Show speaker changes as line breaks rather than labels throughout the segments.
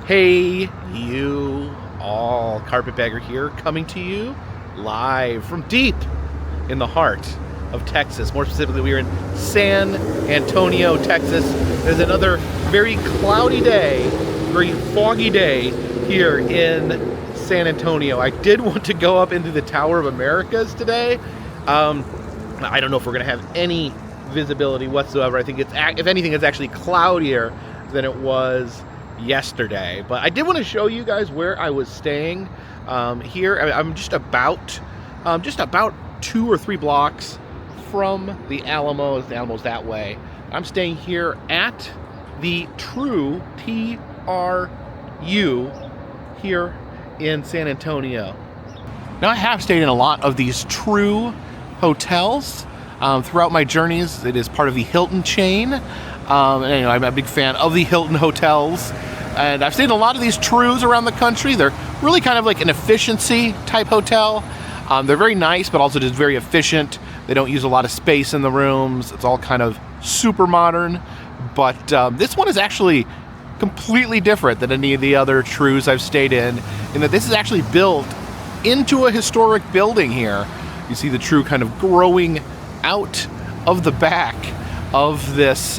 Hey, you all. Carpetbagger here, coming to you live from deep in the heart of Texas. More specifically, we are in San Antonio, Texas. There's another very cloudy day, very foggy day here in San Antonio. I did want to go up into the Tower of Americas today. I don't know if we're going to have any visibility whatsoever. I think it's, if anything, it's actually cloudier than it was yesterday. But I did want to show you guys where I was staying here. I'm just about 2 or 3 blocks from the Alamo. The Alamo's that way. I'm staying here at the True, T-R-U, here in San Antonio. Now, I have stayed in a lot of these True hotels throughout my journeys. It is part of the Hilton chain. And anyway, I'm a big fan of the Hilton hotels. And I've stayed in a lot of these Trues around the country. They're really kind of like an efficiency type hotel. They're very nice, but also just very efficient. They don't use a lot of space in the rooms. It's all kind of super modern. But this one is actually completely different than any of the other Trues I've stayed in that this is actually built into a historic building here. You see the True kind of growing out of the back of this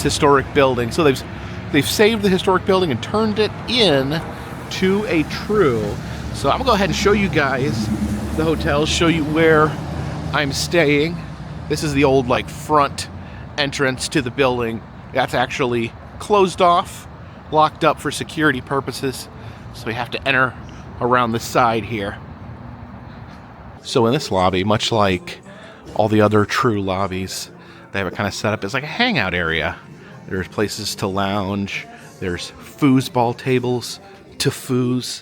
historic building. So they've saved the historic building and turned it in to a True. So I'm gonna go ahead and show you guys the hotel, show you where I'm staying. This is the old like front entrance to the building. That's actually closed off, locked up for security purposes. So we have to enter around the side here. So in this lobby, much like all the other True lobbies, they have it kind of set up as like a hangout area. There's places to lounge. There's foosball tables to foos.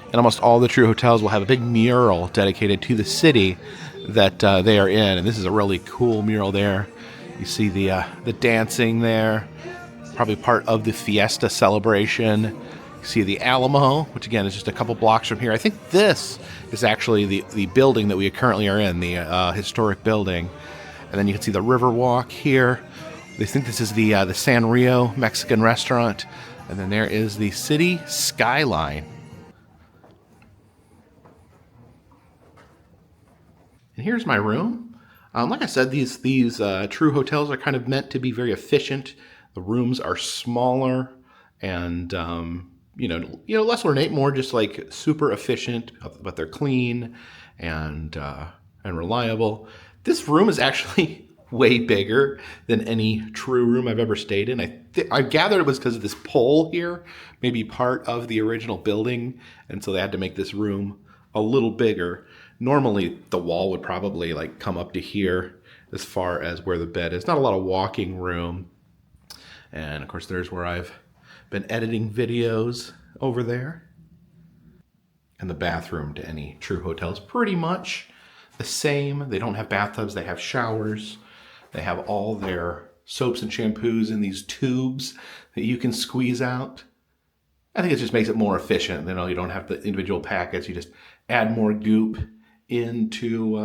And almost all the True hotels will have a big mural dedicated to the city that they are in. And this is a really cool mural there. You see the dancing there, probably part of the Fiesta celebration. You see the Alamo, which again is just a couple blocks from here. I think this is actually the building that we currently are in, the historic building. And then you can see the Riverwalk here. They think this is the Sanrio Mexican restaurant. And then there is the city skyline. And here's my room. Like I said, these True hotels are kind of meant to be very efficient. The rooms are smaller and less ornate, more just like super efficient, but they're clean and reliable. This room is actually way bigger than any True room I've ever stayed in. I gathered it was because of this pole here, maybe part of the original building, and so they had to make this room a little bigger. Normally, the wall would probably like come up to here as far as where the bed is. Not a lot of walking room. And of course, there's where I've been editing videos over there. And the bathroom to any True hotel is pretty much the same. They don't have bathtubs, they have showers. They have all their soaps and shampoos in these tubes that you can squeeze out. I think it just makes it more efficient. You don't have the individual packets. You just add more goop into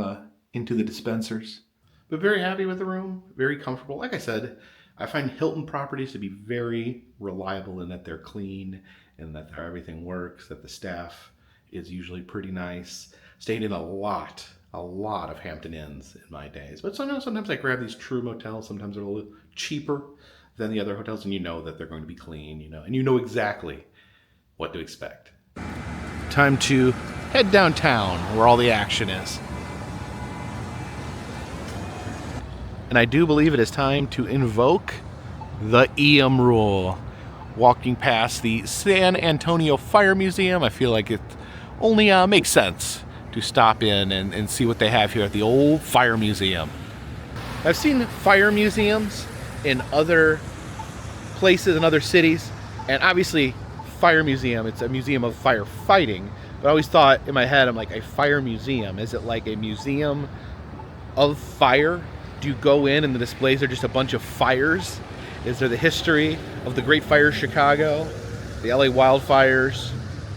the dispensers. But very happy with the room, very comfortable. Like I said, I find Hilton properties to be very reliable in that they're clean and that everything works, that the staff is usually pretty nice. Stayed in a lot of Hampton Inns in my days. But sometimes I grab these True motels. Sometimes they're a little cheaper than the other hotels, and you know that they're going to be clean, and you know exactly what to expect. Time to head downtown where all the action is. And I do believe it is time to invoke the EM rule. Walking past the San Antonio Fire Museum, I feel like it only makes sense to stop in and see what they have here at the old fire museum. I've seen fire museums in other places in other cities, and obviously fire museum, it's a museum of firefighting, but I always thought in my head, I'm like, a fire museum, is it like a museum of fire? Do you go in and the displays are just a bunch of fires? Is there the history of the Great Fire of Chicago, the LA wildfires,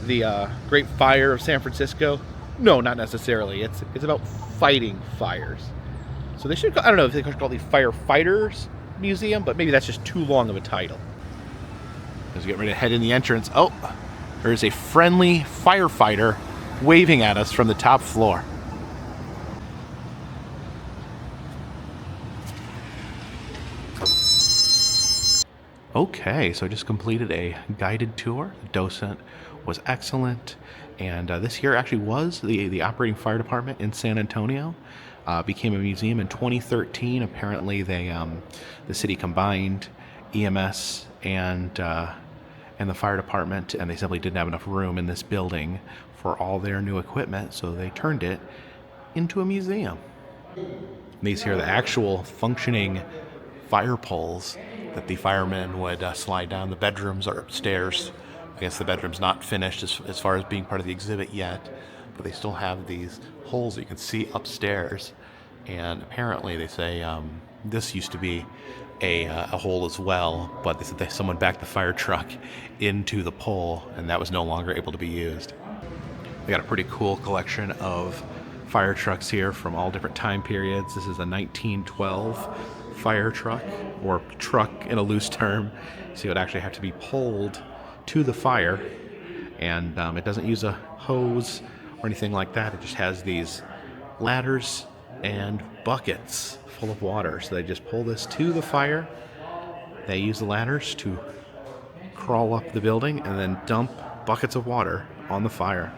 the Great Fire of San Francisco? No, not necessarily. It's about fighting fires. So they should, I don't know if they could call it the Firefighters Museum, but maybe that's just too long of a title. As we get ready to head in the entrance, oh, there's a friendly firefighter waving at us from the top floor. Okay, so I just completed a guided tour. The docent was excellent, and this here actually was the operating fire department in San Antonio. Became a museum in 2013. Apparently, the city combined EMS and the fire department, and they simply didn't have enough room in this building for all their new equipment, so they turned it into a museum. These here are the actual functioning fire poles that the firemen would slide down. The bedrooms are upstairs. I guess the bedroom's not finished as far as being part of the exhibit yet, but they still have these holes that you can see upstairs. And apparently they say this used to be a hole as well, but they said that someone backed the fire truck into the pole, and that was no longer able to be used. They got a pretty cool collection of fire trucks here from all different time periods. This is a 1912 fire truck, or truck in a loose term, so it would actually have to be pulled to the fire, and it doesn't use a hose or anything like that. It just has these ladders and buckets full of water, so they just pull this to the fire. They use the ladders to crawl up the building and then dump buckets of water on the fire.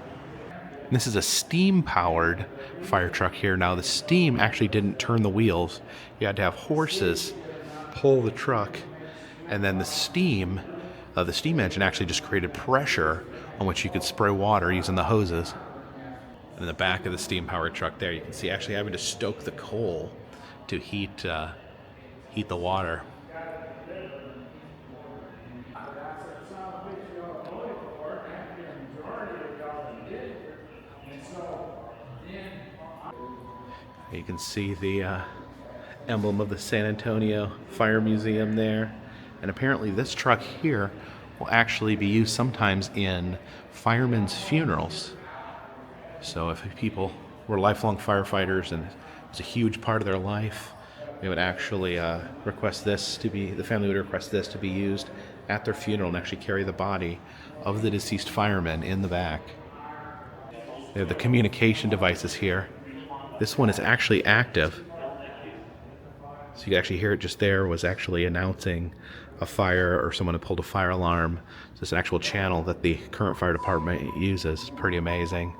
And this is a steam-powered fire truck here. Now, the steam actually didn't turn the wheels. You had to have horses pull the truck, and then the steam engine actually just created pressure on which you could spray water using the hoses. And in the back of the steam-powered truck there, you can see actually having to stoke the coal to heat the water. You can see the emblem of the San Antonio Fire Museum there. And apparently this truck here will actually be used sometimes in firemen's funerals. So if people were lifelong firefighters and it was a huge part of their life, they would actually the family would request this to be used at their funeral and actually carry the body of the deceased fireman in the back. They have the communication devices here. This one is actually active. So you can actually hear it just there was actually announcing a fire or someone had pulled a fire alarm. So it's an actual channel that the current fire department uses. It's pretty amazing.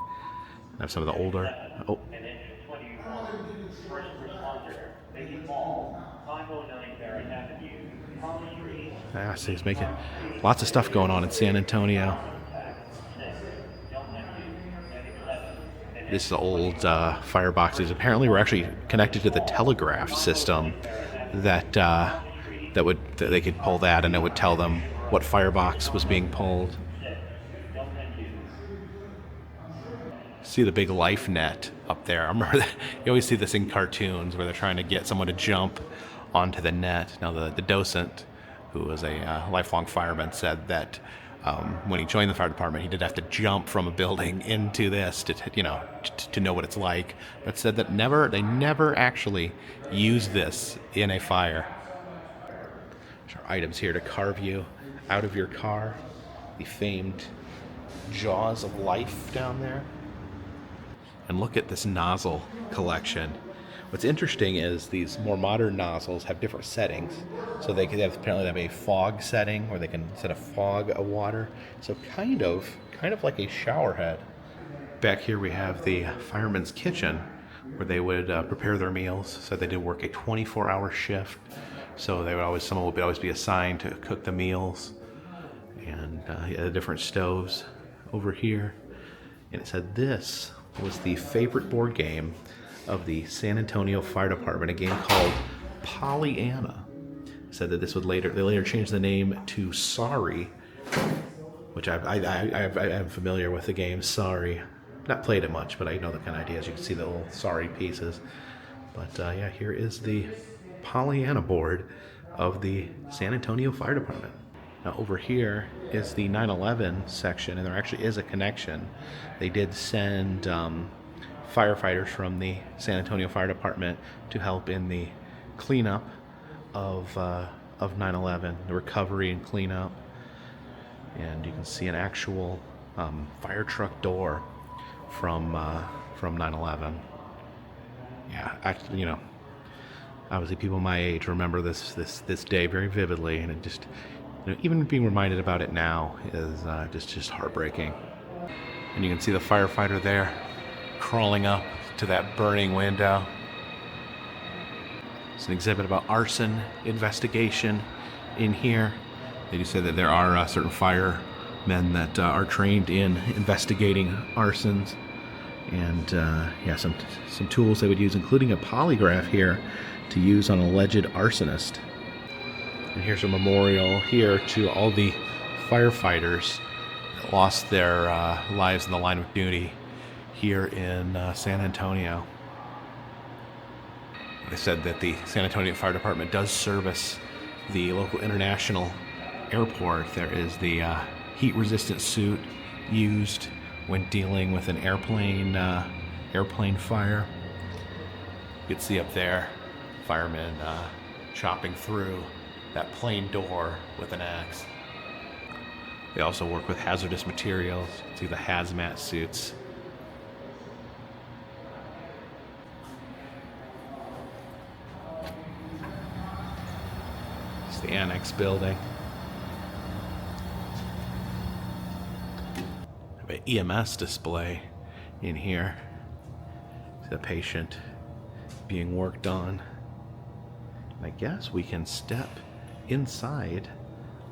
I have some of the older... Oh. Ah, so he's making lots of stuff going on in San Antonio. This is the old fireboxes. Apparently, we're actually connected to the telegraph system that they could pull that, and it would tell them what firebox was being pulled. See the big life net up there. I remember that you always see this in cartoons where they're trying to get someone to jump onto the net. Now, the docent, who was a lifelong fireman, said that when he joined the fire department, he did have to jump from a building into this to know what it's like. But said that they never actually used this in a fire. There are items here to carve you out of your car. The famed jaws of life down there. And look at this nozzle collection. What's interesting is these more modern nozzles have different settings. So they apparently have a fog setting where they can set a fog of water. So kind of like a shower head. Back here we have the fireman's kitchen where they would prepare their meals. So they did work a 24-hour shift. So someone would always be assigned to cook the meals. And the different stoves over here. And it said this was the favorite board game of the San Antonio Fire Department, a game called Pollyanna. Said that they later changed the name to Sorry, which I'm familiar with the game Sorry. Not played it much, but I know the kind of ideas. You can see the little Sorry pieces. But yeah, here is the Pollyanna board of the San Antonio Fire Department. Now over here is the 9/11 section, and there actually is a connection. They did send firefighters from the San Antonio Fire Department to help in the cleanup of 9/11, the recovery and cleanup. and you can see an actual fire truck door from 9/11. Yeah, actually, obviously people my age remember this day very vividly, and it just, even being reminded about it now is just heartbreaking. And you can see the firefighter there crawling up to that burning window. It's an exhibit about arson investigation in here. They do say that there are certain firemen that are trained in investigating arsons, and some tools they would use, including a polygraph here to use on an alleged arsonist. And here's a memorial here to all the firefighters that lost their lives in the line of duty here in San Antonio. They said that the San Antonio Fire Department does service the local international airport. There is the heat-resistant suit used when dealing with an airplane fire. You can see up there firemen chopping through that plane door with an axe. They also work with hazardous materials. You can see the hazmat suits. It's the annex building. Have an EMS display in here. See the patient being worked on. And I guess we can step inside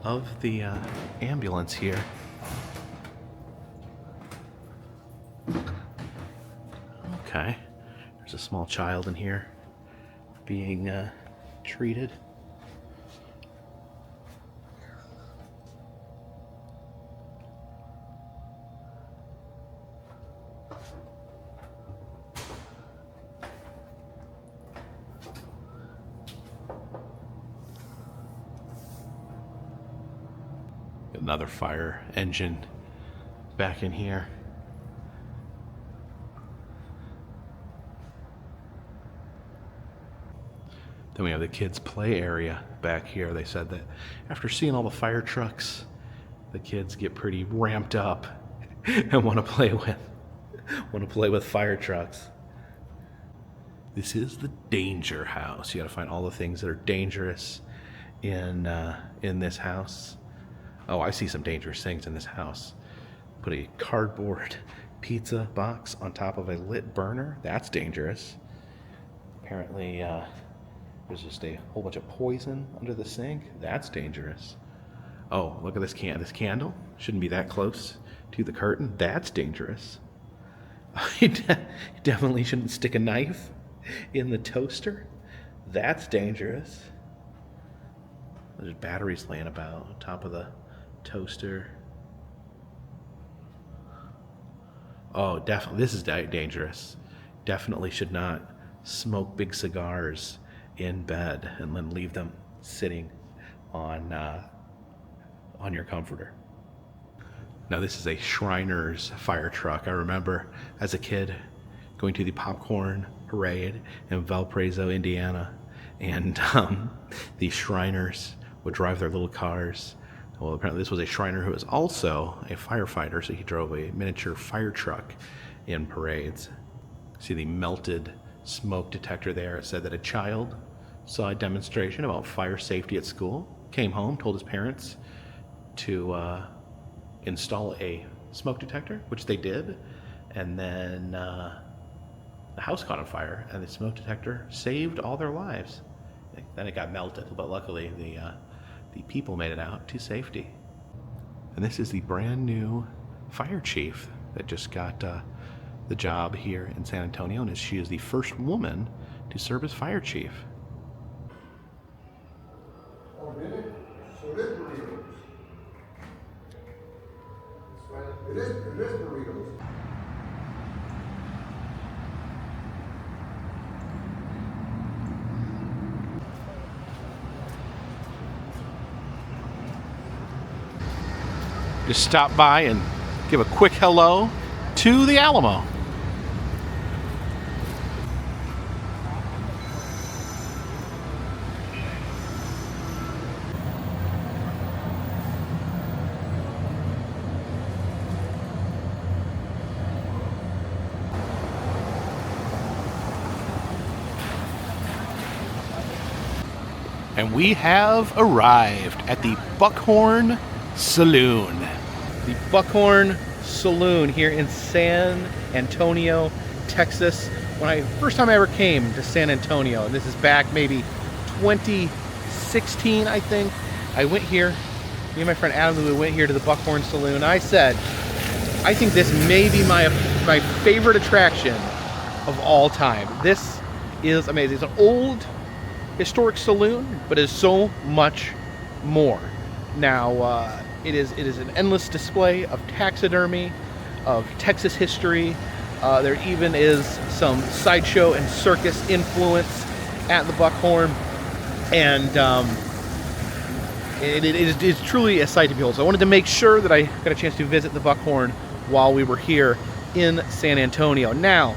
of the ambulance here. Okay, there's a small child in here being treated. Another fire engine back in here. Then we have the kids' play area back here. They said that after seeing all the fire trucks, the kids get pretty ramped up and want to play with fire trucks. This is the danger house. You got to find all the things that are dangerous in this house. Oh, I see some dangerous things in this house. Put a cardboard pizza box on top of a lit burner. That's dangerous. Apparently, there's just a whole bunch of poison under the sink. That's dangerous. Oh, look at this this candle. Shouldn't be that close to the curtain. That's dangerous. You definitely shouldn't stick a knife in the toaster. That's dangerous. There's batteries laying about on top of the toaster. Oh, definitely, this is dangerous. Definitely should not smoke big cigars in bed and then leave them sitting on your comforter. Now, this is a Shriners fire truck. I remember as a kid going to the popcorn parade in Valparaiso, Indiana, and the Shriners would drive their little cars. Well, apparently this was a Shriner who was also a firefighter, so he drove a miniature fire truck in parades. See the melted smoke detector there. It said that a child saw a demonstration about fire safety at school, came home, told his parents to install a smoke detector, which they did, and then the house caught on fire, and the smoke detector saved all their lives. Then it got melted, but luckily the people made it out to safety. And this is the brand new fire chief that just got the job here in San Antonio, and she is the first woman to serve as fire chief.
Oh, really? So it is burritos. That's right. It is burritos.
Just stop by and give a quick hello to the Alamo. And we have arrived at the Buckhorn Saloon. The Buckhorn Saloon here in San Antonio, Texas. First time I ever came to San Antonio, and this is back maybe 2016, I think. I went here, me and my friend Adam, we went here to the Buckhorn Saloon. I said, I think this may be my favorite attraction of all time. This is amazing. It's an old historic saloon, but is so much more. Now, it is an endless display of taxidermy, of Texas history. There even is some sideshow and circus influence at the Buckhorn, and it is truly a sight to behold. So I wanted to make sure that I got a chance to visit the Buckhorn while we were here in San Antonio. Now,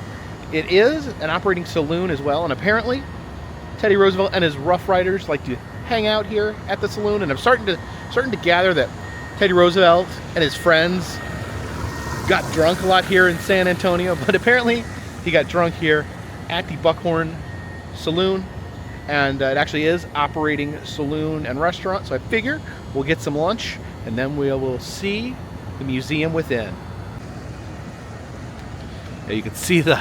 it is an operating saloon as well, and apparently Teddy Roosevelt and his Rough Riders like to hang out here at the saloon, and I'm starting to gather that Teddy Roosevelt and his friends got drunk a lot here in San Antonio, but apparently he got drunk here at the Buckhorn Saloon, and it actually is operating saloon and restaurant, so I figure we'll get some lunch and then we will see the museum within. Now you can see those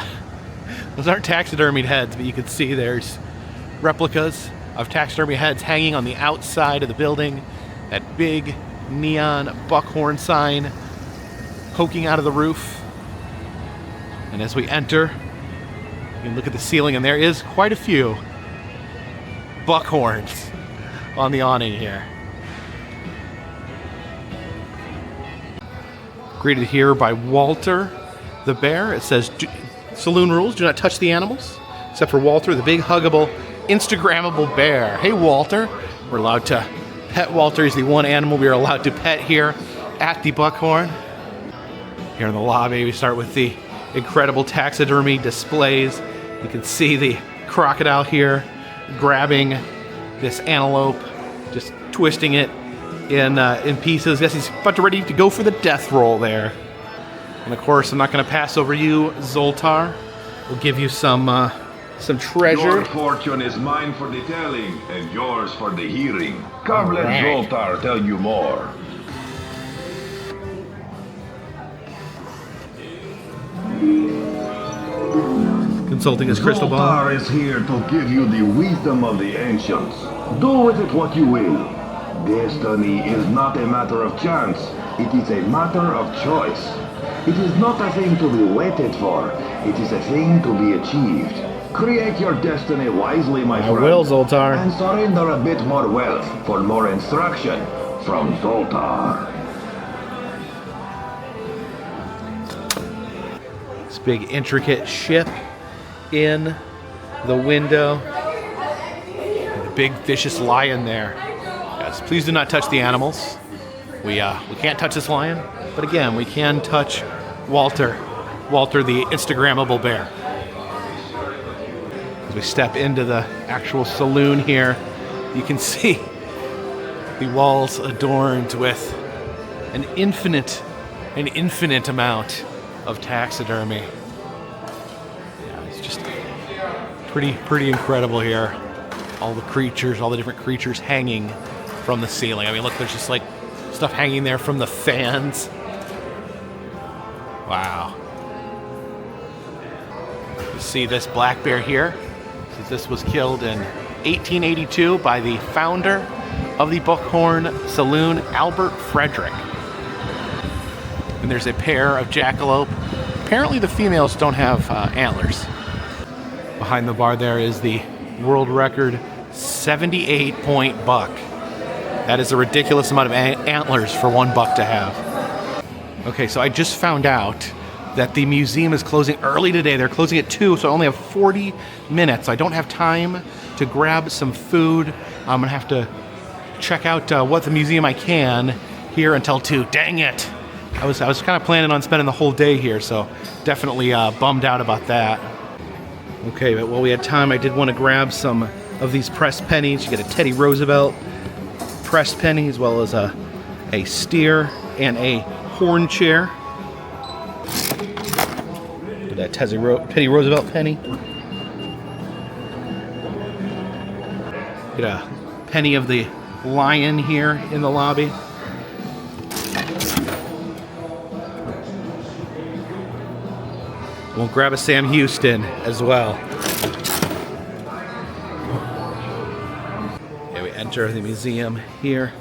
aren't taxidermied heads, but you can see there's replicas of taxidermy heads hanging on the outside of the building. That big neon Buckhorn sign poking out of the roof. And as we enter, you can look at the ceiling, and there is quite a few Buckhorns on the awning here. Greeted here by Walter the bear. It says, saloon rules, do not touch the animals, except for Walter, the big, huggable, Instagrammable bear. Hey, Walter. We're allowed to pet Walter. He's the one animal we are allowed to pet here at the Buckhorn. Here in the lobby, we start with the incredible taxidermy displays. You can see the crocodile here grabbing this antelope, just twisting it in pieces. Yes, he's about to ready to go for the death roll there. And of course, I'm not going to pass over you, Zoltar. We'll give you some treasure.
Your fortune is mine for the telling, and yours for the hearing. Come, let Zoltar tell you more.
Consulting his crystal ball.
Zoltar is here to give you the wisdom of the ancients. Do with it what you will. Destiny is not a matter of chance. It is a matter of choice. It is not a thing to be waited for. It is a thing to be achieved. Create your destiny wisely, my friend.
I will, Zoltar.
And surrender a bit more wealth for more instruction from Zoltar.
This big intricate ship in the window. And the big vicious lion there. Yes, please do not touch the animals. We can't touch this lion, but again, we can touch Walter the Instagrammable bear. As we step into the actual saloon here, you can see the walls adorned with an infinite amount of taxidermy. Yeah, it's just pretty incredible here. All the creatures, all the different creatures hanging from the ceiling. I mean, look, there's just like stuff hanging there from the fans. Wow. You see this black bear here. This was killed in 1882 by the founder of the Buckhorn Saloon, Albert Frederick. And there's a pair of jackalope. Apparently the females don't have antlers. Behind the bar there is the world record 78-point buck. That is a ridiculous amount of antlers for one buck to have. Okay, so I just found out that the museum is closing early today. They're closing at 2, so I only have 40 minutes. I don't have time to grab some food. I'm going to have to check out what the museum I can here until 2. Dang it! I was kind of planning on spending the whole day here, so definitely bummed out about that. Okay, but while we had time, I did want to grab some of these pressed pennies. You get a Teddy Roosevelt pressed penny, as well as a steer and a horn chair. Get that Teddy Roosevelt penny. Get a penny of the lion here in the lobby. We'll grab a Sam Houston as well. Okay, we enter the museum here.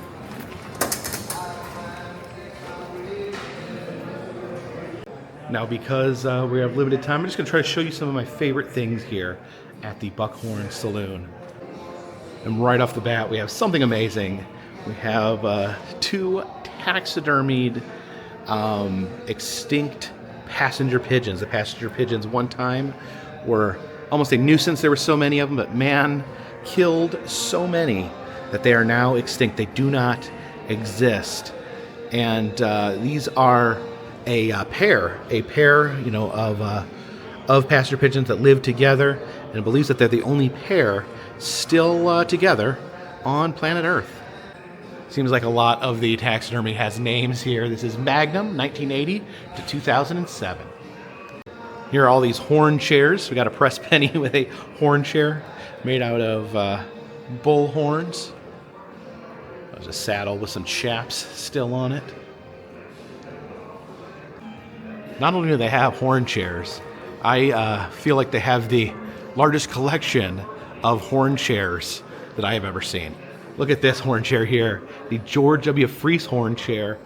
Now, because we have limited time, I'm just going to try to show you some of my favorite things here at the Buckhorn Saloon. And right off the bat, we have something amazing. We have 2 taxidermied extinct passenger pigeons. The passenger pigeons one time were almost a nuisance. There were so many of them, but man killed so many that they are now extinct. They do not exist. And these are a pair, you know, of passenger pigeons that live together, and it believes that they're the only pair still together on planet Earth. Seems like a lot of the taxidermy has names here. This is Magnum, 1980 to 2007. Here are all these horn chairs. We got a press penny with a horn chair made out of bull horns. There's a saddle with some chaps still on it. Not only do they have horn chairs, I feel like they have the largest collection of horn chairs that I have ever seen. Look at this horn chair here, the George W. Freese horn chair.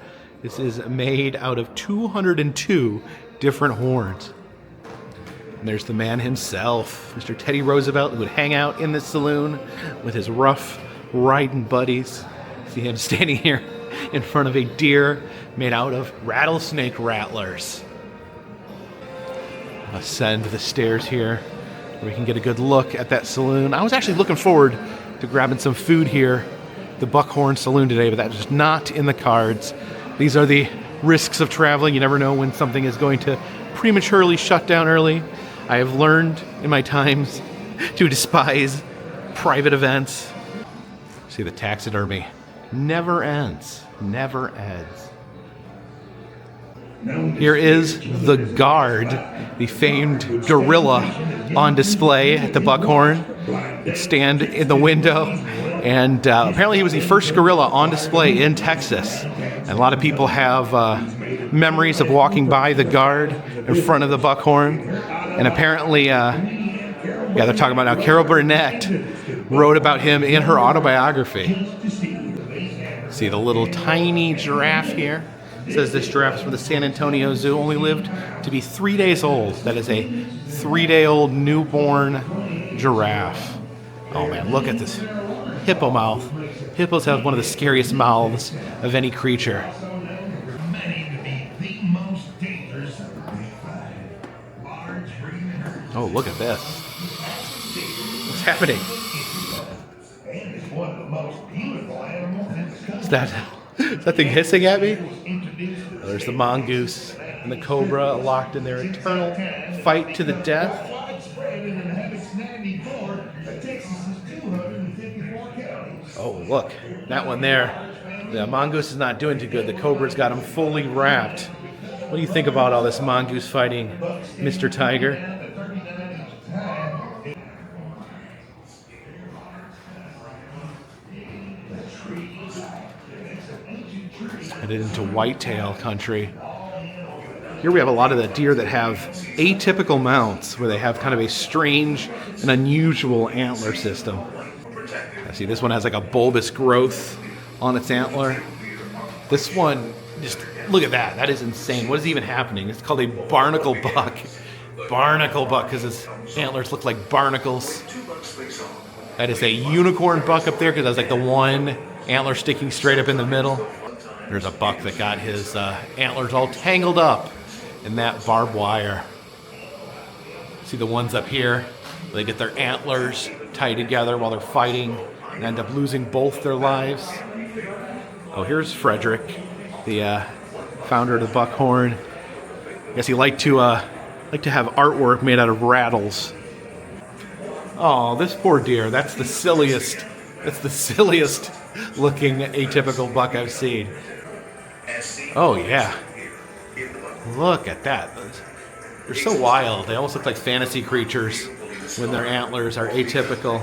This is made out of 202 different horns. And there's the man himself, Mr. Teddy Roosevelt, who would hang out in this saloon with his rough riding buddies. See him standing here in front of a deer made out of rattlesnake rattlers. Ascend the stairs here where we can get a good look at that saloon. I was actually looking forward to grabbing some food here, the Buckhorn Saloon today, but that's just not in the cards. These are the risks of traveling. You never know when something is going to prematurely shut down early. I have learned in my times to despise private events. See, the taxidermy never ends, never ends. Here is the Guard, the famed gorilla on display at the Buckhorn. It'd stand in the window, and apparently he was the first gorilla on display in Texas. And a lot of people have memories of walking by the Guard in front of the Buckhorn. And apparently, they're talking about now, Carol Burnett wrote about him in her autobiography. See the little tiny giraffe here? It says this giraffe is from the San Antonio Zoo, only lived to be 3 days old. That is a 3-day-old newborn giraffe. Oh man, look at this hippo mouth. Hippos have one of the scariest mouths of any creature. Oh, look at this. What's happening? Is that thing hissing at me? Oh, there's the mongoose and the cobra locked in their eternal fight to the death. Oh, look, that one there. The mongoose is not doing too good. The cobra's got him fully wrapped. What do you think about all this mongoose fighting, Mr. Tiger? Headed into whitetail country. Here we have a lot of the deer that have atypical mounts, where they have kind of a strange and unusual antler system. See, this one has like a bulbous growth on its antler. This one, just look at that. That is insane. What is even happening? It's called a barnacle buck. Barnacle buck, because his antlers look like barnacles. That is a unicorn buck up there, because that's like the one antler sticking straight up in the middle. There's a buck that got his antlers all tangled up in that barbed wire. See the ones up here? They get their antlers tied together while they're fighting and end up losing both their lives. Oh, here's Frederick, the founder of the Buckhorn. I guess he liked to have artwork made out of rattles. Oh, this poor deer. That's the silliest looking atypical buck I've seen. Oh yeah. Look at that. They're so wild. They almost look like fantasy creatures when their antlers are atypical.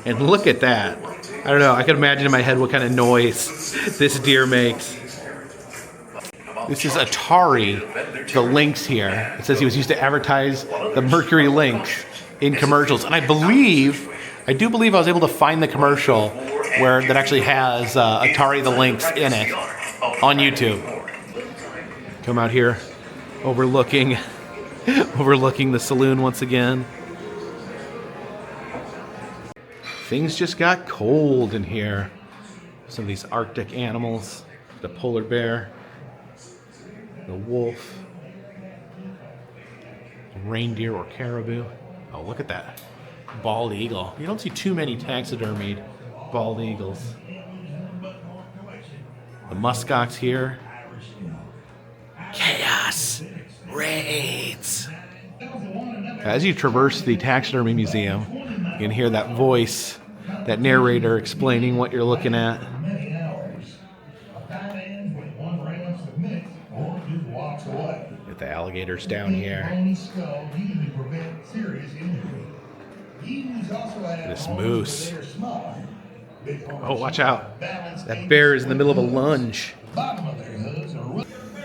And look at that. I don't know, I can imagine in my head what kind of noise this deer makes. This is Atari, the lynx here. It says he was used to advertise the Mercury lynx in commercials. And I do believe I was able to find the commercial where that actually has Atari the lynx in it on YouTube. Come out here overlooking the saloon once again. Things just got cold in here. Some of these Arctic animals, the polar bear, the wolf, reindeer or caribou. Oh, look at that. Bald eagle. You don't see too many taxidermied bald eagles. The muskox here. Chaos reigns. As you traverse the taxidermy museum, you can hear that voice, that narrator explaining what you're looking at. Get the alligators down here. This moose. Oh, watch out. That bear is in the middle of a lunge.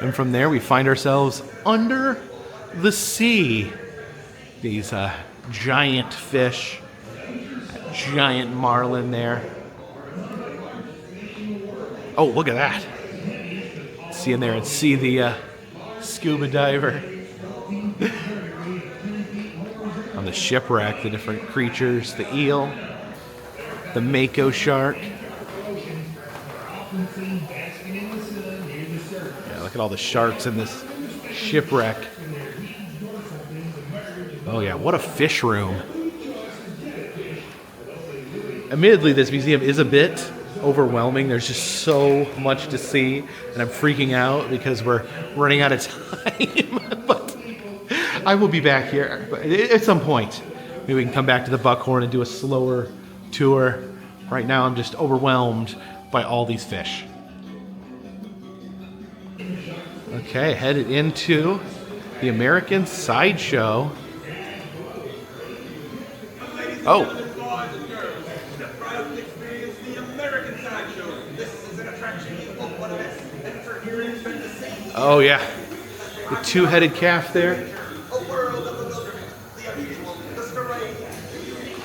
And from there we find ourselves under the sea. These giant fish. That giant marlin there. Oh, look at that. See in there and see the scuba diver. On the shipwreck, the different creatures, the eel, the mako shark. Yeah, look at all the sharks in this shipwreck. Oh yeah, what a fish room. Admittedly, this museum is a bit overwhelming. There's just so much to see, and I'm freaking out because we're running out of time. But I will be back here at some point. Maybe we can come back to the Buckhorn and do a slower tour. Right now, I'm just overwhelmed by all these fish. Okay, headed into the American Sideshow. Oh. Oh yeah, the two-headed calf there.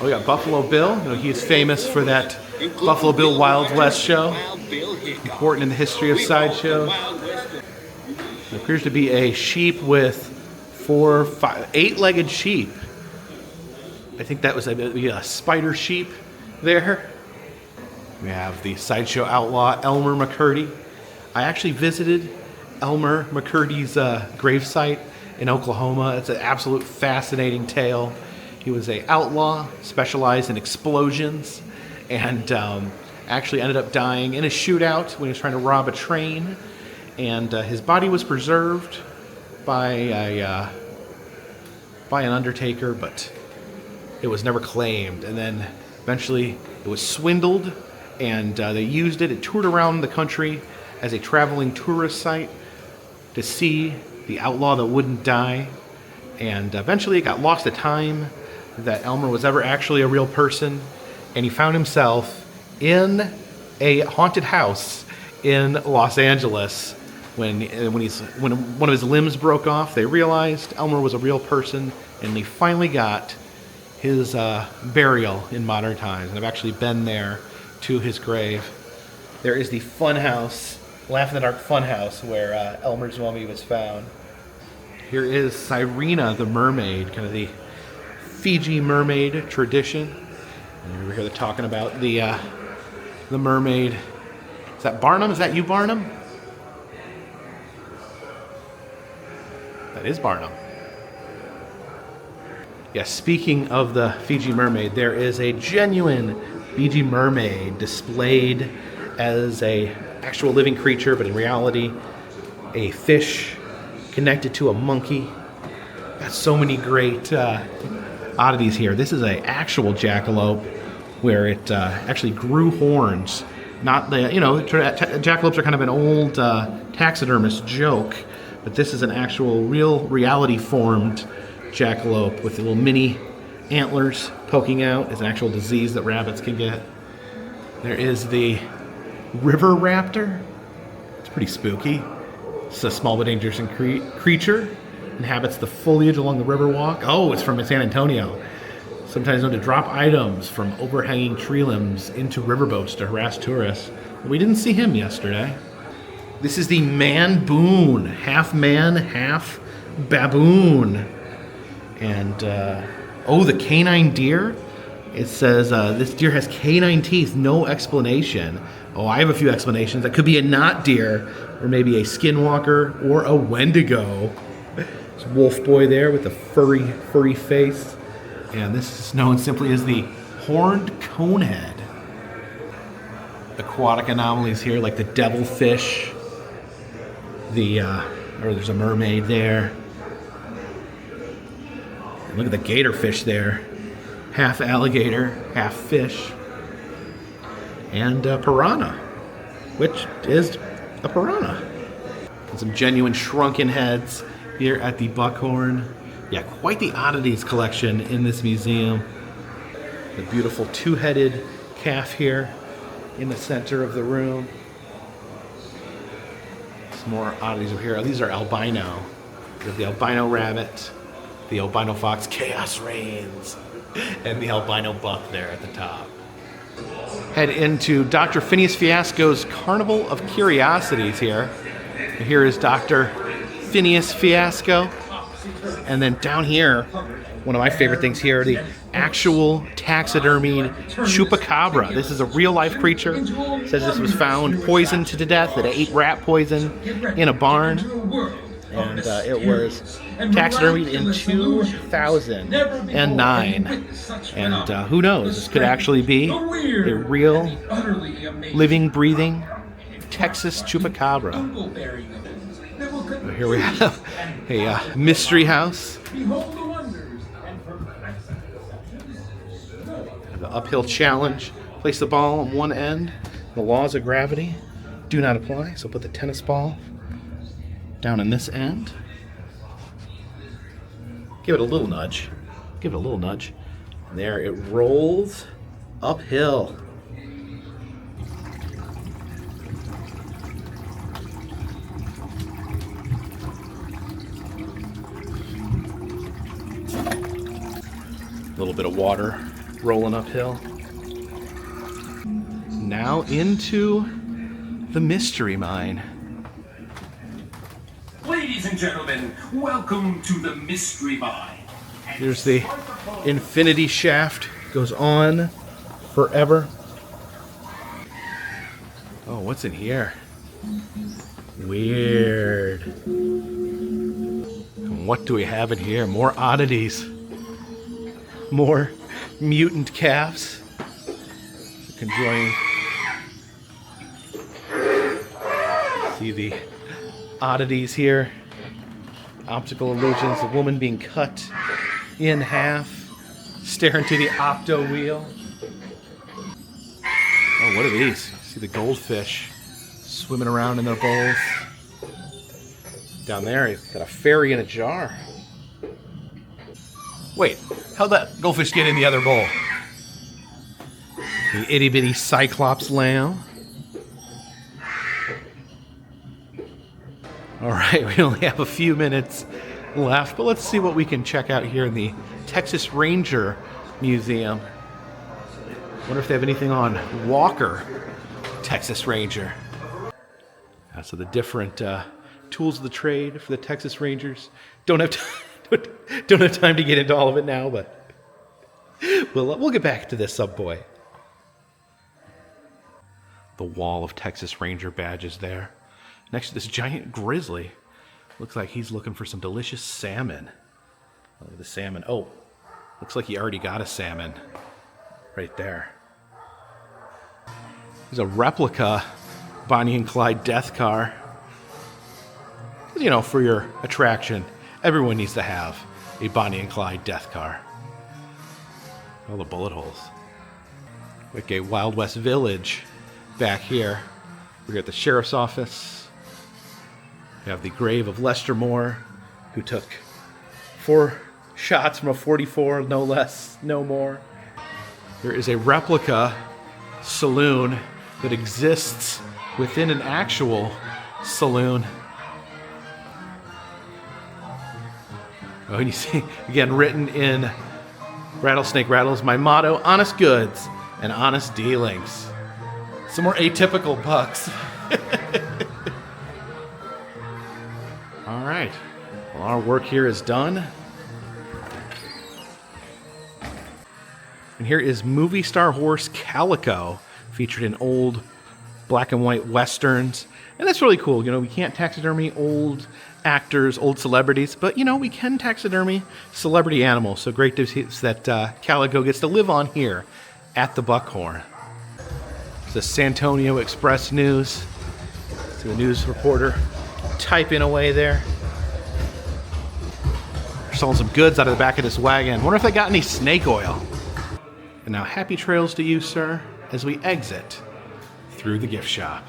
Oh, we got Buffalo Bill. You know, he is famous for that Buffalo Bill Wild West show. Important in the history of Sideshow. It appears to be a sheep with 8-legged sheep. I think that was a spider sheep there. We have the Sideshow outlaw Elmer McCurdy. I actually visited Elmer McCurdy's gravesite in Oklahoma. It's an absolute fascinating tale. He was an outlaw, specialized in explosions, and actually ended up dying in a shootout when he was trying to rob a train. And his body was preserved by an undertaker, but it was never claimed. And then eventually it was swindled, and they used it. It toured around the country as a traveling tourist site to see the outlaw that wouldn't die. And eventually it got lost to time that Elmer was ever actually a real person, and he found himself in a haunted house in Los Angeles. When one of his limbs broke off, they realized Elmer was a real person, and they finally got his burial in modern times. And I've actually been there to his grave. There is the fun house, Laugh in the Dark fun house, where Elmer's mummy was found. Here is Sirena the mermaid, kind of the Fiji mermaid tradition. And over here they're talking about the mermaid. Is that Barnum? Is that you, Barnum? That is Barnum. Yeah, speaking of the Fiji mermaid, there is a genuine Fiji mermaid displayed as a actual living creature, but in reality, a fish connected to a monkey. Got so many great oddities here. This is an actual jackalope where it actually grew horns. Not the, jackalopes are kind of an old taxidermist joke, but this is an actual real reality formed jackalope with little mini antlers poking out is an actual disease that rabbits can get. There is the river raptor. It's pretty spooky. It's a small but dangerous creature. Inhabits the foliage along the river walk. Oh, it's from San Antonio. Sometimes known to drop items from overhanging tree limbs into riverboats to harass tourists. We didn't see him yesterday. This is the man-boon. Half man, half baboon. And, the canine deer. It says this deer has canine teeth, no explanation. Oh, I have a few explanations. That could be a knot deer, or maybe a skinwalker, or a wendigo. There's Wolf Boy there with the furry face. And this is known simply as the horned conehead. Aquatic anomalies here, like the devilfish. There's a mermaid there. And look at the gatorfish there. Half alligator, half fish. And piranha, which is a piranha. And some genuine shrunken heads here at the Buckhorn. Yeah, quite the oddities collection in this museum. The beautiful two-headed calf here in the center of the room. Some more oddities over here. These are albino. We have the albino rabbit, the albino fox, Chaos Reigns, and the albino buck there at the top. Head into Dr. Phineas Fiasco's Carnival of Curiosities here. And here is Dr. Phineas Fiasco. And then down here, one of my favorite things here, the actual taxidermied chupacabra. This is a real-life creature. It says this was found poisoned to death. It ate rat poison in a barn. And it was taxidermied in 2009. And who knows, this could actually be a real, living, breathing Texas chupacabra. Here we have a mystery house. The uphill challenge. Place the ball on one end. The laws of gravity do not apply. So put the tennis ball down in this end. Give it a little nudge. Give it a little nudge. And there it rolls uphill. A little bit of water rolling uphill. Now into the mystery mine.
Ladies and gentlemen, welcome to the Mystery Mine.
Here's the infinity shaft. Goes on forever. Oh, what's in here? Weird. And what do we have in here? More oddities. More mutant calves. You can join. See the oddities here. Optical illusions. A woman being cut in half. Staring to the opto wheel. Oh, what are these? See the goldfish swimming around in their bowls. Down there, you've got a fairy in a jar. Wait, how'd that goldfish get in the other bowl? The itty bitty Cyclops lamb. All right, we only have a few minutes left, but let's see what we can check out here in the Texas Ranger Museum. Wonder if they have anything on Walker, Texas Ranger. So the different tools of the trade for the Texas Rangers. Don't have time to get into all of it now, but we'll get back to this, sub boy. The wall of Texas Ranger badges there. Next to this giant grizzly. Looks like he's looking for some delicious salmon. Look at the salmon. Oh, looks like he already got a salmon right there. There's a replica Bonnie and Clyde death car. You know, for your attraction, everyone needs to have a Bonnie and Clyde death car. All the bullet holes. Like a Wild West Village back here. We're at the sheriff's office. We have the grave of Lester Moore, who took 4 shots from a .44, no less, no more. There is a replica saloon that exists within an actual saloon. Oh, and you see, again, written in Rattlesnake Rattles, my motto, honest goods and honest dealings. Some more atypical bucks. All right. Well, our work here is done. And here is movie star horse Calico, featured in old black and white westerns. And that's really cool. You know, we can't taxidermy old actors, old celebrities, but, you know, we can taxidermy celebrity animals. So great to see that Calico gets to live on here at the Buckhorn. It's the San Antonio Express News. See the news reporter typing away there. They're selling some goods out of the back of this wagon. Wonder if they got any snake oil. And now happy trails to you, sir, as we exit through the gift shop.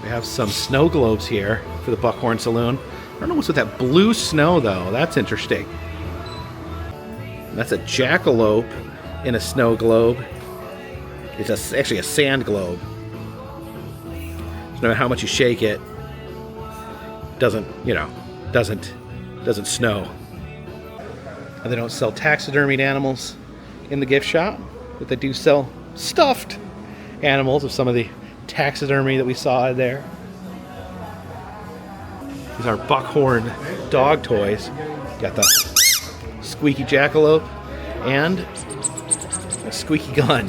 We have some snow globes here for the Buckhorn Saloon. I don't know what's with that blue snow, though. That's interesting. And that's a jackalope in a snow globe. It's actually a sand globe. So no matter how much you shake it, doesn't snow. And they don't sell taxidermied animals in the gift shop, but they do sell stuffed animals of some of the taxidermy that we saw there. These are Buckhorn dog toys. Got the squeaky jackalope and a squeaky gun.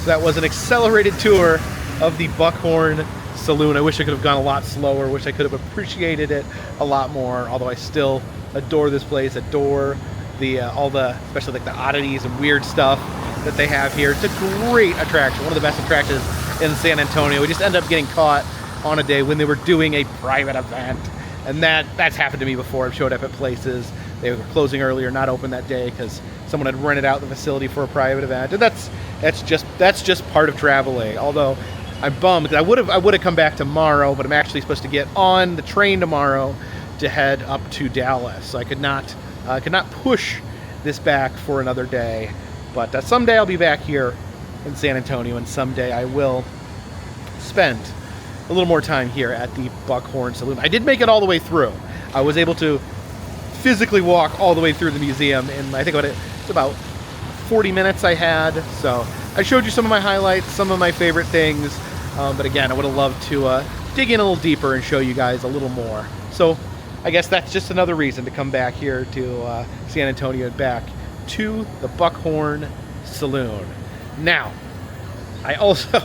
So that was an accelerated tour of the Buckhorn Saloon. I wish I could have gone a lot slower. Wish I could have appreciated it a lot more. Although I still adore this place. Adore all the, especially like the oddities and weird stuff that they have here. It's a great attraction. One of the best attractions in San Antonio. We just ended up getting caught on a day when they were doing a private event, and that's happened to me before. I've showed up at places they were closing earlier, not open that day because someone had rented out the facility for a private event, and that's just part of traveling. Although I'm bummed because I would have come back tomorrow, but I'm actually supposed to get on the train tomorrow to head up to Dallas. So I could not push this back for another day. But someday I'll be back here in San Antonio, and someday I will spend a little more time here at the Buckhorn Saloon. I did make it all the way through. I was able to physically walk all the way through the museum in, I think, it's about 40 minutes I had. So I showed you some of my highlights, some of my favorite things. But again, I would have loved to dig in a little deeper and show you guys a little more. So I guess that's just another reason to come back here to San Antonio and back to the Buckhorn Saloon. Now, I also,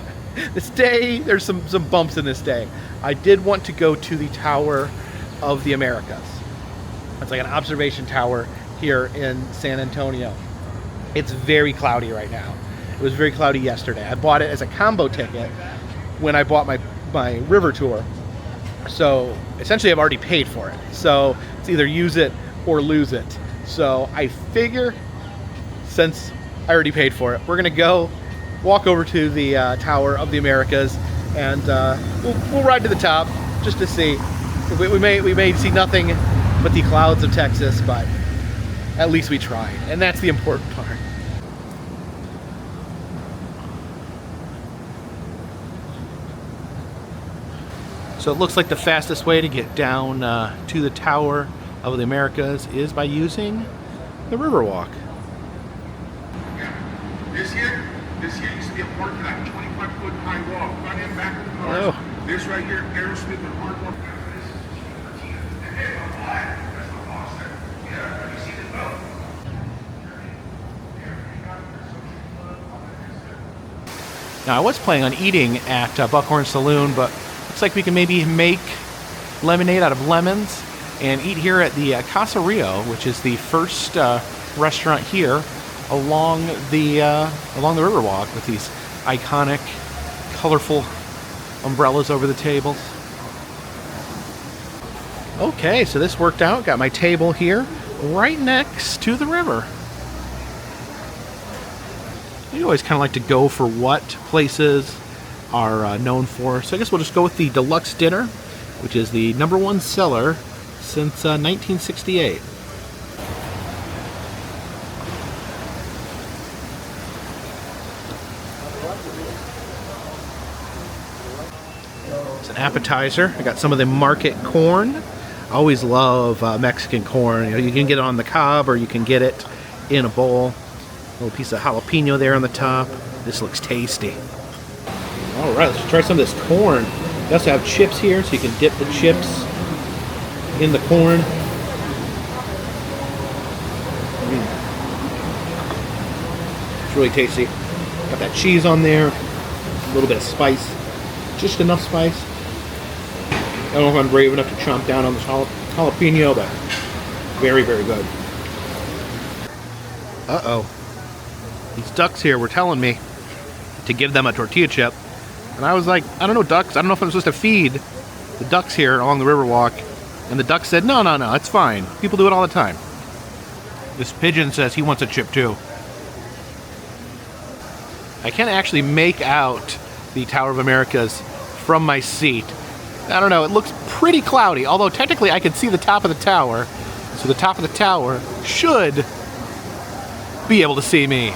this day, there's some bumps in this day. I did want to go to the Tower of the Americas. It's like an observation tower here in San Antonio. It's very cloudy right now. It was very cloudy yesterday. I bought it as a combo ticket when I bought my river tour. So essentially I've already paid for it. So it's either use it or lose it. So I figure since I already paid for it, we're gonna go walk over to the Tower of the Americas, and we'll ride to the top just to see. We may see nothing but the clouds of Texas, but at least we tried, and that's the important part. So it looks like the fastest way to get down to the Tower of the Americas is by using the Riverwalk.
This here used to be a part of that 25-foot high wall, front and back of the cars.
Oh.
This right here, Aerosmith and hardcore.
Now I was planning on eating at Buckhorn Saloon, but looks like we can maybe make lemonade out of lemons and eat here at the Casa Rio, which is the first restaurant here along the Riverwalk with these iconic, colorful umbrellas over the tables. Okay, so this worked out. Got my table here right next to the river. You always kind of like to go for what places are known for. So I guess we'll just go with the deluxe dinner, which is the #1 seller since 1968. It's an appetizer. I got some of the market corn. I always love Mexican corn. You know, you can get it on the cob or you can get it in a bowl. A little piece of jalapeno there on the top. This looks tasty. All right, let's try some of this corn. They also have chips here, so you can dip the chips in the corn. It's really tasty. Got that cheese on there, a little bit of spice, just enough spice. I don't know if I'm brave enough to chomp down on this jalapeno, but very, very good. Uh-oh. These ducks here were telling me to give them a tortilla chip. And I was like, I don't know, ducks. I don't know if I'm supposed to feed the ducks here along the Riverwalk. And the duck said, no, it's fine. People do it all the time. This pigeon says he wants a chip too. I can't actually make out the Tower of Americas from my seat. I don't know, it looks pretty cloudy, although technically I can see the top of the tower. So the top of the tower should be able to see me.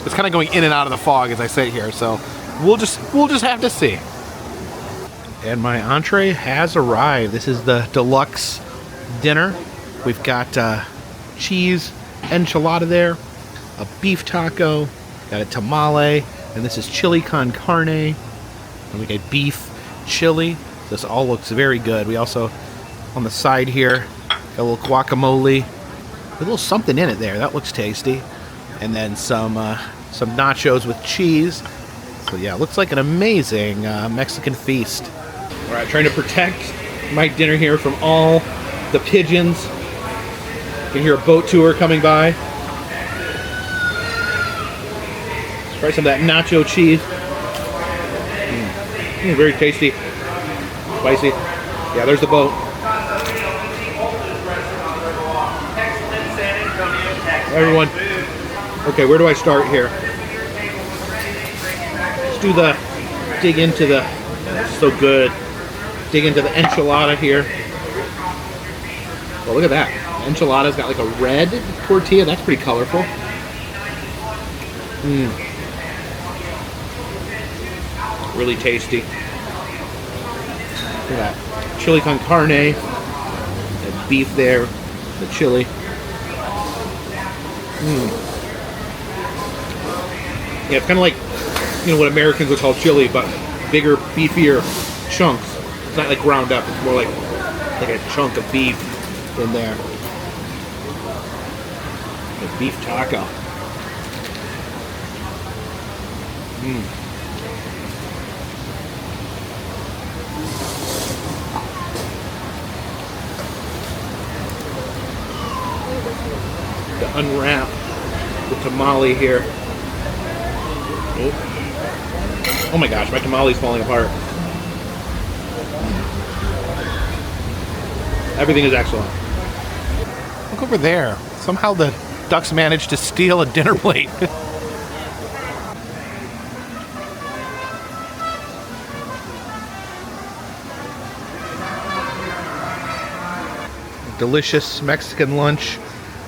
It's kind of going in and out of the fog as I sit here, so we'll just have to see. And my entree has arrived. This is the deluxe dinner. We've got cheese enchilada there, a beef taco, got a tamale, and this is chili con carne. And we got beef chili. This all looks very good. We also, on the side here, got a little guacamole, a little something in it there. That looks tasty. And then some nachos with cheese. So yeah, it looks like an amazing Mexican feast. All right, trying to protect my dinner here from all the pigeons. You can hear a boat tour coming by. Let's try some of that nacho cheese. Very tasty. Spicy. Yeah, there's the boat. Everyone. Okay, where do I start here? Let's do dig into the, so good. Dig into the enchilada here. Well, look at that. Enchilada's got like a red tortilla. That's pretty colorful. Really tasty. Look at that. Chili con carne. That beef there. The chili. Yeah, it's kind of like, you know, what Americans would call chili, but bigger, beefier chunks. It's not like ground up. It's more like a chunk of beef in there. The beef taco. To unwrap the tamale here. Oh my gosh, my tamale's falling apart. Everything is excellent. Look over there. Somehow the ducks managed to steal a dinner plate. Delicious Mexican lunch.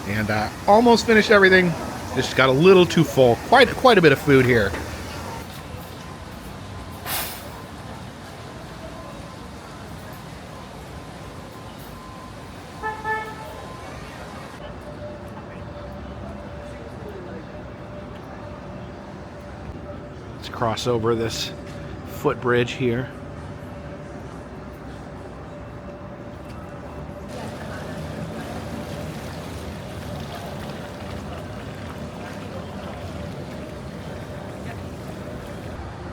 And almost finished everything. Just got a little too full. Quite a bit of food here. Let's cross over this footbridge here.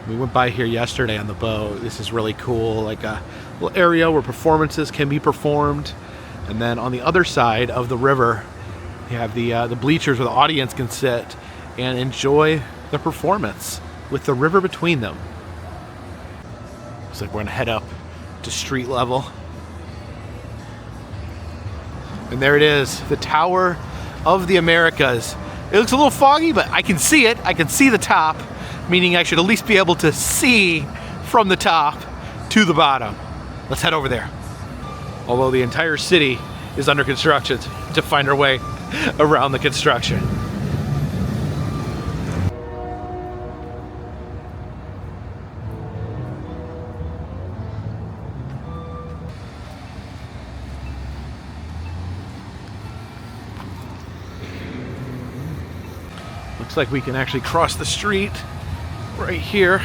We went by here yesterday on the boat. This is really cool, like a little area where performances can be performed. And then on the other side of the river, you have the bleachers where the audience can sit and enjoy the performance with the river between them. Looks like we're gonna head up to street level. And there it is, the Tower of the Americas.
It looks a little foggy, but I can see it. I can see the top, meaning I should at least be able to see from the top to the bottom. Let's head over there. Although the entire city is under construction, to find our way around the construction. Looks like we can actually cross the street right here.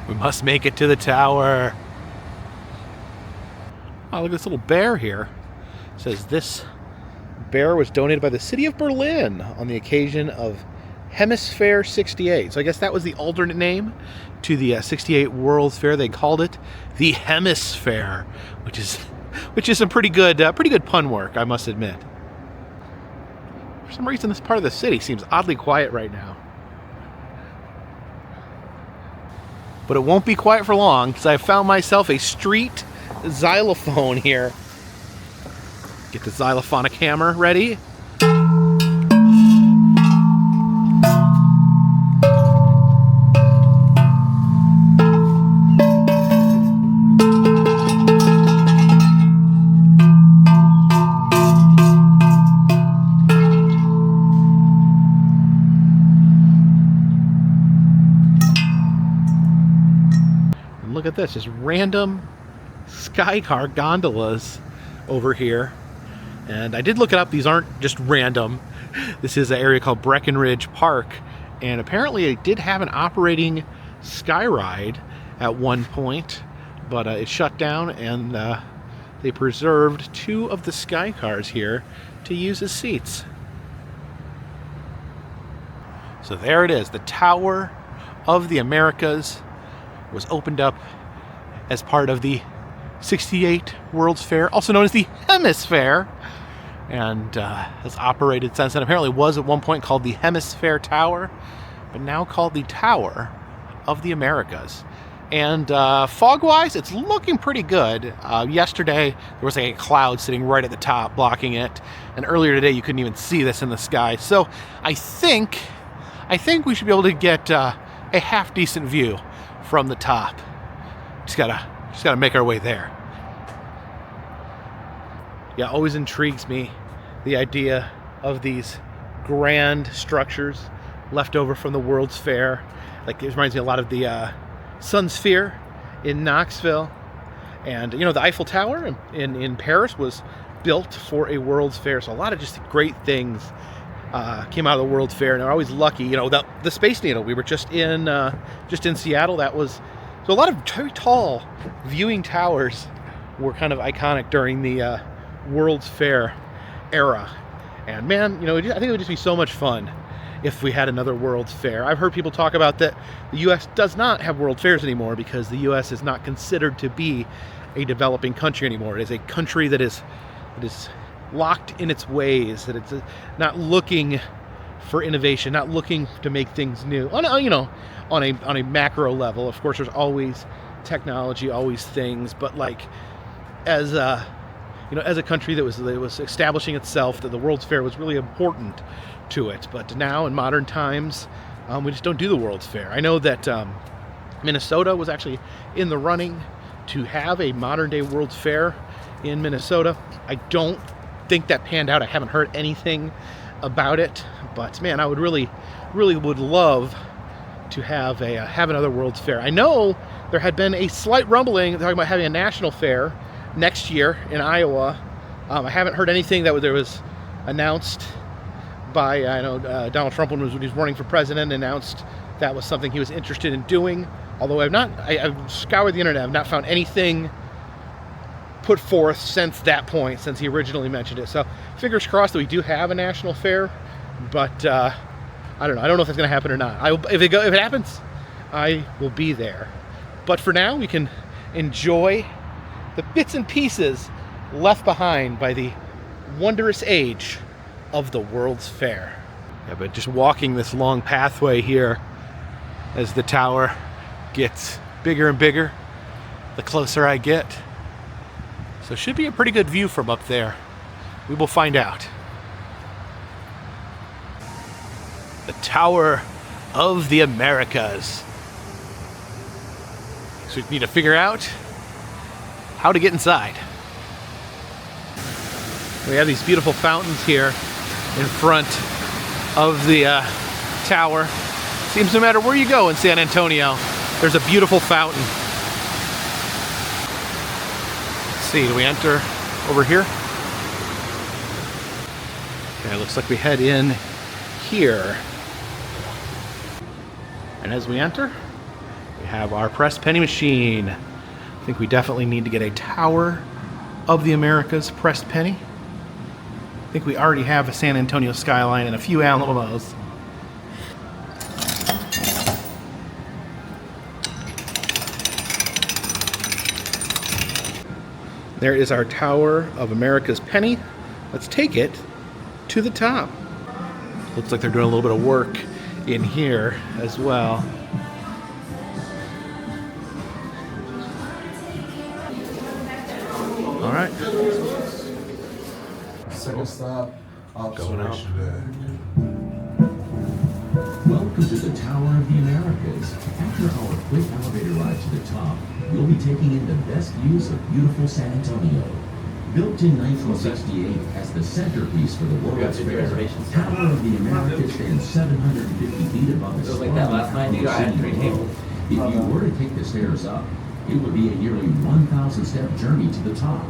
We must make it to the tower. Oh, look at this little bear here. It says this bear was donated by the city of Berlin on the occasion of Hemisphere 68. So I guess that was the alternate name to the 68 World's Fair. They called it the Hemisphere, which is some pretty good pun work, I must admit. For some reason, this part of the city seems oddly quiet right now. But it won't be quiet for long, because I found myself a street xylophone here. Get the xylophonic hammer ready. Look at this, just random sky car gondolas over here. And I did look it up, these aren't just random. This is an area called Breckenridge Park, and apparently it did have an operating sky ride at one point, but it shut down, and they preserved 2 of the sky cars here to use as seats. So there it is, the Tower of the Americas was opened up as part of the 68 World's Fair, also known as the Hemisphere, and has operated since then. Apparently was at one point called the Hemisphere Tower, but now called the Tower of the Americas. And fog-wise, it's looking pretty good. Yesterday, there was a cloud sitting right at the top blocking it, and earlier today you couldn't even see this in the sky. So I think we should be able to get a half-decent view from the top. Just gotta make our way there. Yeah, always intrigues me the idea of these grand structures left over from the World's Fair. Like, it reminds me a lot of the Sun Sphere in Knoxville, and you know, the Eiffel Tower in Paris was built for a World's Fair. So a lot of just great things came out of the World's Fair, and they're always lucky. You know, the Space Needle, we were just in Seattle. That was so a lot of very tall viewing towers were kind of iconic during the World's Fair era. And man, you know, I think it would just be so much fun if we had another World's Fair. I've heard people talk about that the U.S. does not have World Fairs anymore because the U.S. is not considered to be a developing country anymore. It is a country that is locked in its ways, that it's not looking for innovation, not looking to make things new. On a macro level, of course, there's always technology, always things, but like as a country that was establishing itself, that the World's Fair was really important to it. But now in modern times, we just don't do the World's Fair. I know that Minnesota was actually in the running to have a modern day World's Fair in Minnesota. I don't think that panned out. I haven't heard anything about it, but man, I would really would love to have another World's Fair. I know there had been a slight rumbling talking about having a national fair next year in Iowa. I haven't heard anything that there was announced by, Donald Trump, when he was running for president, announced that was something he was interested in doing. Although I've scoured the internet, I've not found anything put forth since that point, since he originally mentioned it. So fingers crossed that we do have a national fair, but I don't know. I don't know if that's going to happen or not. If it happens, I will be there. But for now, we can enjoy the bits and pieces left behind by the wondrous age of the World's Fair. Yeah, but just walking this long pathway here as the tower gets bigger and bigger, the closer I get, So it should be a pretty good view from up there. We will find out. The Tower of the Americas. So we need to figure out how to get inside. We have these beautiful fountains here in front of the tower. Seems no matter where you go in San Antonio, there's a beautiful fountain. Let's see, do we enter over here? Okay, looks like we head in here. And as we enter, we have our pressed penny machine. I think we definitely need to get a Tower of the Americas pressed penny. I think we already have a San Antonio skyline and a few Alamos. There is our Tower of America's penny. Let's take it to the top. Looks like they're doing a little bit of work in here as well. All right.
Second stop,
observation
deck.
Welcome to the Tower of the Americas. After our quick elevator ride to the top, you'll be taking in the best views of beautiful San Antonio. Built in 1968 as the centerpiece for the World's Fair, Tower of the Americas stands 750 feet above the sprawling city below. If you were to take the stairs up, it would be a nearly 1,000-step journey to the top.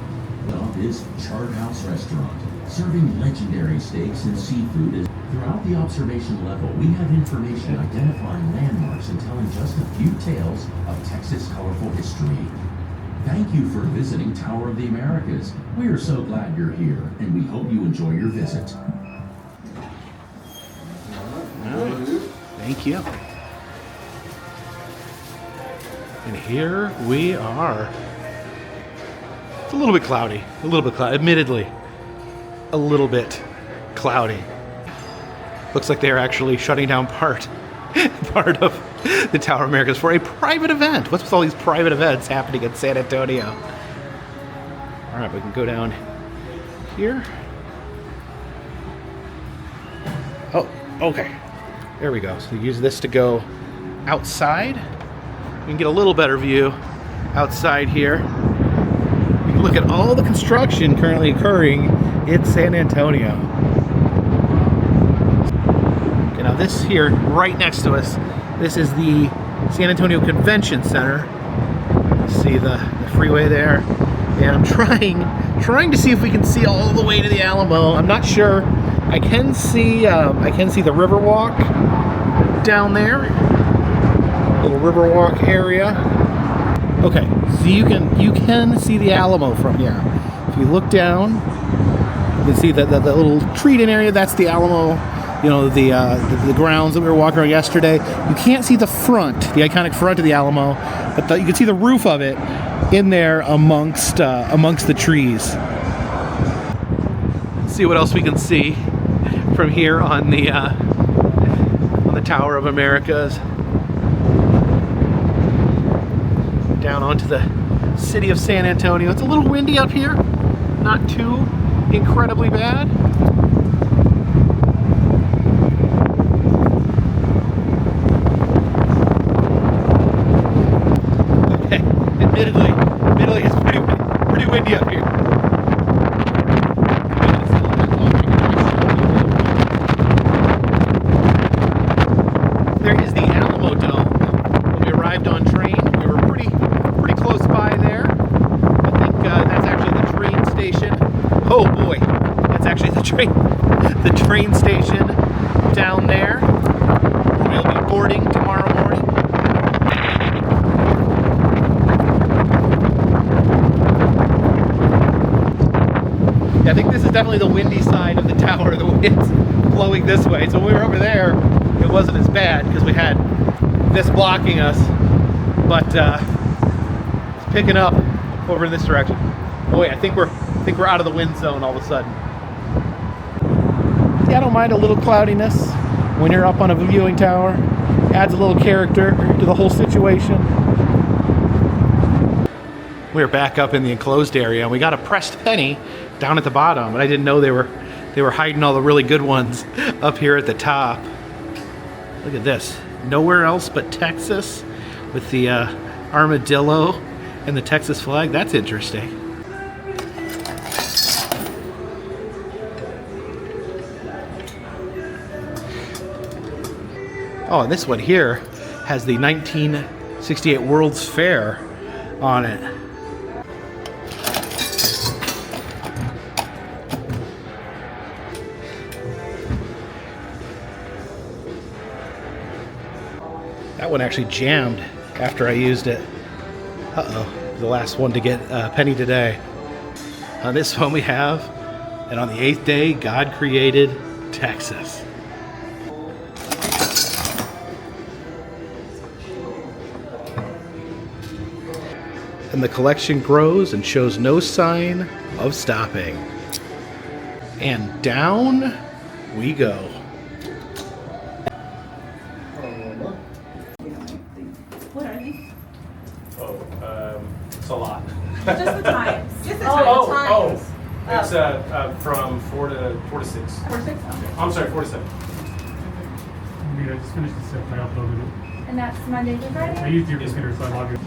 Of this Chart House restaurant, serving legendary steaks and seafood. Throughout the observation level, we have information identifying landmarks and telling just a few tales of Texas' colorful history. Thank you for visiting Tower of the Americas. We are so glad you're here, and we hope you enjoy your visit.
Thank you. And here we are. It's a little bit cloudy. Admittedly, a little bit cloudy. Looks like they're actually shutting down part of the Tower of Americas for a private event. What's with all these private events happening in San Antonio? All right, we can go down here. Oh, okay. There we go. So use this to go outside. We can get a little better view outside here. You can look at all the construction currently occurring in San Antonio. Okay, now this here, right next to us, this is the San Antonio Convention Center. See the freeway there. And I'm trying to see if we can see all the way to the Alamo. I'm not sure. I can see the Riverwalk down there. Little Riverwalk area. Okay, so you can see the Alamo from here. If you look down, you can see the little treat-in area. That's the Alamo. You know, the grounds that we were walking around yesterday. You can't see the front, the iconic front of the Alamo, but you can see the roof of it in there amongst the trees. Let's see what else we can see from here on the Tower of Americas. Down onto the city of San Antonio. It's a little windy up here, not too incredibly bad. Okay, admittedly, it's pretty windy up here. There is the Alamo Dome. When we arrived on train, we were pretty close by there. I think that's actually the train station. Oh boy, that's actually the train station down there. We'll be boarding tomorrow morning. Yeah, I think this is definitely the windy side of the tower. The wind's blowing this way. So when we were over there, it wasn't as bad because we had this blocking us. But it's picking up over in this direction. Oh yeah, I think we're out of the wind zone all of a sudden. Yeah, I don't mind a little cloudiness when you're up on a viewing tower. Adds a little character to the whole situation. we were back up in the enclosed area, and we got a pressed penny down at the bottom, and I didn't know they were hiding all the really good ones up here at the top. Look at this. Nowhere else but Texas with the armadillo and the Texas flag. That's interesting. Oh, and this one here has the 1968 World's Fair on it. That one actually jammed after I used it. Uh-oh, the last one to get a penny today. On this one we have, and on the 8th day, God created Texas. And the collection grows and shows no sign of stopping. And down we go.
What are these?
It's a lot.
Just the times. Just the
Oh,
times.
it's from 4 to 6.
4 to 6? Okay.
I'm sorry, 4 to 7.
I just finished the set. I uploaded it.
And that's Monday through
I
Friday?
used your computer, so I logged in.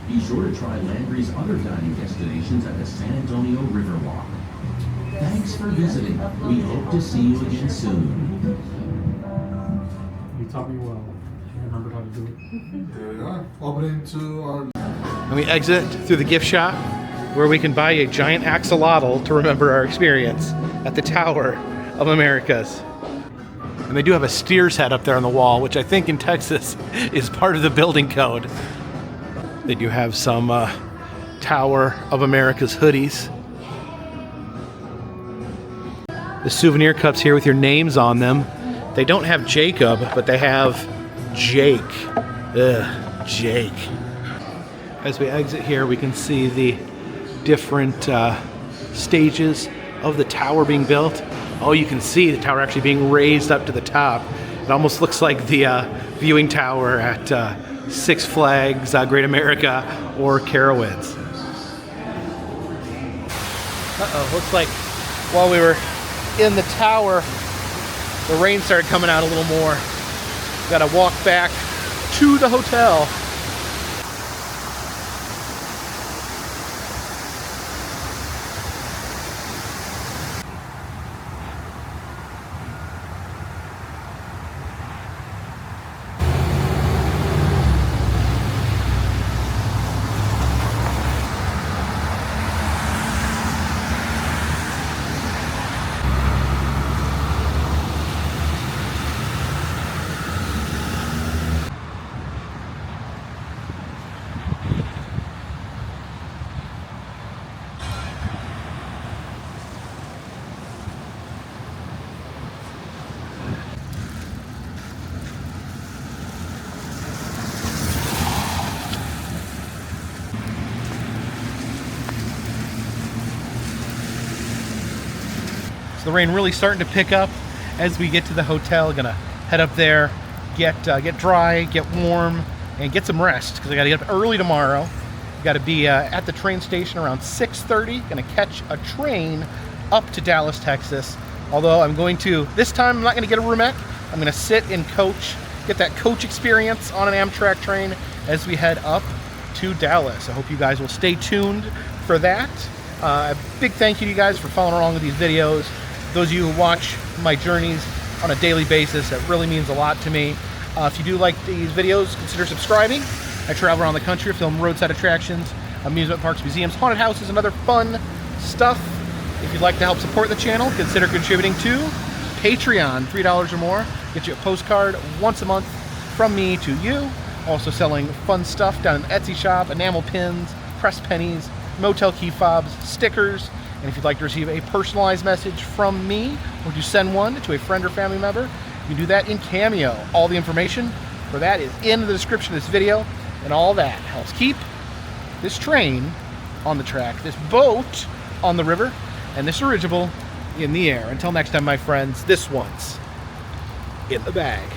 Be sure to try Landry's other dining destinations at the San Antonio Riverwalk. Thanks for visiting. We hope to see you again soon.
You taught me well. I remembered how to do it.
There we are. Opening to our.
And we exit through the gift shop where we can buy a giant axolotl to remember our experience at the Tower of Americas. And they do have a steer's head up there on the wall, which I think in Texas is part of the building code. They do have some Tower of America's hoodies. The souvenir cups here with your names on them. They don't have Jacob, but they have Jake. Ugh, Jake. As we exit here, we can see the different stages of the tower being built. Oh, you can see the tower actually being raised up to the top. It almost looks like the viewing tower at Six Flags, Great America, or Carowinds. Uh-oh, looks like while we were in the tower, the rain started coming out a little more. Gotta walk back to the hotel. The rain really starting to pick up as we get to the hotel. Gonna head up there, get dry, get warm, and get some rest because I gotta get up early tomorrow. Got to be at the train station around 6:30. Gonna catch a train up to Dallas, Texas. Although I'm going to, this time I'm not gonna get a roomette. I'm gonna sit in coach, get that coach experience on an Amtrak train as we head up to Dallas. I hope you guys will stay tuned for that. A big thank you to you guys for following along with these videos. Those of you who watch my journeys on a daily basis, that really means a lot to me. If you do like these videos, consider subscribing. I travel around the country, film roadside attractions, amusement parks, museums, haunted houses, and other fun stuff. If you'd like to help support the channel, consider contributing to Patreon. $3 or more get you a postcard once a month from me to you. Also selling fun stuff down in the Etsy shop, enamel pins, pressed pennies, motel key fobs, stickers. And if you'd like to receive a personalized message from me, or to send one to a friend or family member, you can do that in Cameo. All the information for that is in the description of this video, and all that helps keep this train on the track, this boat on the river, and this dirigible in the air. Until next time, my friends, this one's in the bag.